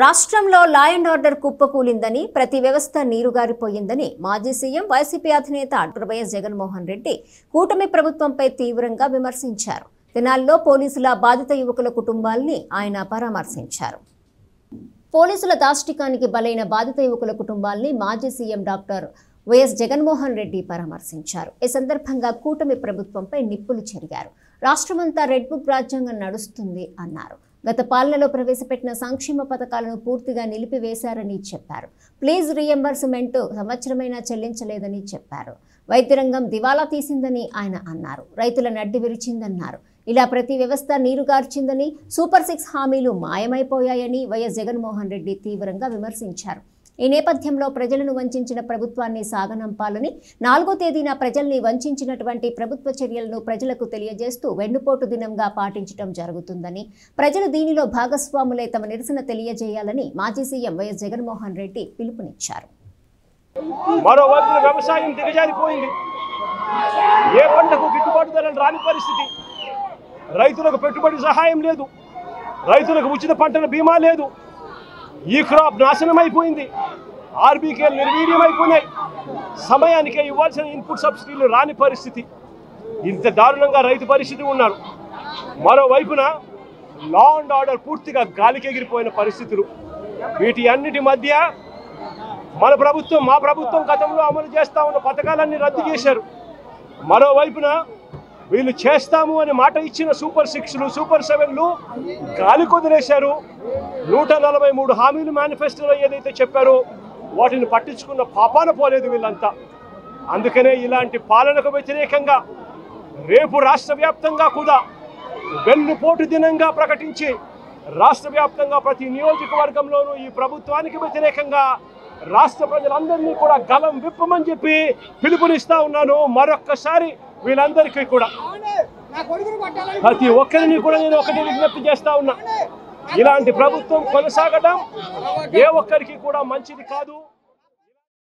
రాష్ట్రంలో law and order కుప్పకూలిందని, ప్రతి వ్యవస్థ నీరుగారిపోయిందని మాజీ సీఎం వైసీపీ అధినేత డాక్టర్ వైఎస్ జగన్మోహన్ రెడ్డి కూటమి ప్రభుత్వంపై తీవ్రంగా విమర్శించారు. తెనాలిలో పోలీసుల బాధిత యువకుల కుటుంబాల్ని ఆయన పరామర్శించారు. పోలీసుల దాష్టికానికి బలైన బాధిత యువకుల కుటుంబాల్ని మాజీ CM doctor YS Jaganmohan Reddy పరామర్శించారు. ఈ సందర్భంగా కూటమి ప్రభుత్వంపై నిప్పులు చెరిగారు. రాష్ట్రమంతా రెడ్ బుక్ రాజ్యాంగం నడుస్తుంది అన్నారు. గత పాలనలో ప్రవేశపెట్టిన సంక్షేమ పథకాలను పూర్తిగా నిలిపివేశారని చెప్పారు. ప్లీజ్ రీఎంబర్స్మెంట్ సంవత్సరమైనా చెల్లించలేదని చెప్పారు. వైద్య రంగం దివాలా తీసిందని ఆయన అన్నారు. రైతుల నడ్డి విరిచిందన్నారు. ఇలా ప్రతి వ్యవస్థ నీరుగార్చిందని, సూపర్ 6 హామీలు మాయమైపోయాయని వైఎస్ జగన్మోహన్ రెడ్డి తీవ్రంగా విమర్శించారు. ఈ నేపథ్యంలో ప్రజలను వంచిన ప్రభుత్వాన్ని సాగనంపాలని, 4వ తేదీన ప్రజల్ని వంచినటువంటి ప్రభుత్వ చర్యలను ప్రజలకు తెలియజేస్తూ వెన్నుపోటు దినంగా పాటించడం జరుగుతుందని, ప్రజలు దీనిలో భాగస్వాములై తమ నిరసన తెలియజేయాలని మాజీ సీఎం వైఎస్ జగన్మోహన్ రెడ్డి పిలుపునిచ్చారు. మరోవైపు వ్యవసాయం దిగజారిపోయింది. ఏ పంటకు గిట్టుబాటు ధరలు రాని పరిస్థితి. రైతులకు పెట్టుబడి సహాయం లేదు. రైతులకు ఉచిత పంటల బీమా లేదు. ఈ క్రాప్ నాశనం అయిపోయింది. ఆర్బీకేలు నిర్వీర్యమైపోయినాయి. సమయానికే ఇవ్వాల్సిన ఇన్పుట్ సబ్సిడీలు రాని పరిస్థితి. ఇంత దారుణంగా రైతు పరిస్థితి ఉన్నారు. మరోవైపున లా అండ్ ఆర్డర్ పూర్తిగా గాలికి ఎగిరిపోయిన పరిస్థితులు. వీటి అన్నిటి మధ్య మా ప్రభుత్వం గతంలో అమలు చేస్తా ఉన్న పథకాలన్నీ రద్దు చేశారు. మరోవైపున వీళ్ళు చేస్తాము అని మాట ఇచ్చిన సూపర్ 6లు, సూపర్ 7లు గాలి కొదిలేశారు. 143 హామీలు మేనిఫెస్టోలో ఏదైతే చెప్పారో వాటిని పట్టించుకున్న పాపాన పోలేదు వీళ్ళంతా. అందుకనే ఇలాంటి పాలనకు వ్యతిరేకంగా రేపు రాష్ట్ర వ్యాప్తంగా కూడా వెన్నుపోటు దినంగా ప్రకటించి రాష్ట్ర వ్యాప్తంగా ప్రతి నియోజకవర్గంలోనూ ఈ ప్రభుత్వానికి వ్యతిరేకంగా రాష్ట్ర ప్రజలందరినీ కూడా గలం విప్పమని చెప్పి పిలుపునిస్తా ఉన్నాను. మరొక్కసారి వీళ్ళందరికీ కూడా, ప్రతి ఒక్కరిని కూడా నేను ఒకటి విజ్ఞప్తి చేస్తా ఉన్నా, ఇలాంటి ప్రభుత్వం కొనసాగడం ఏ ఒక్కరికి కూడా మంచిది కాదు.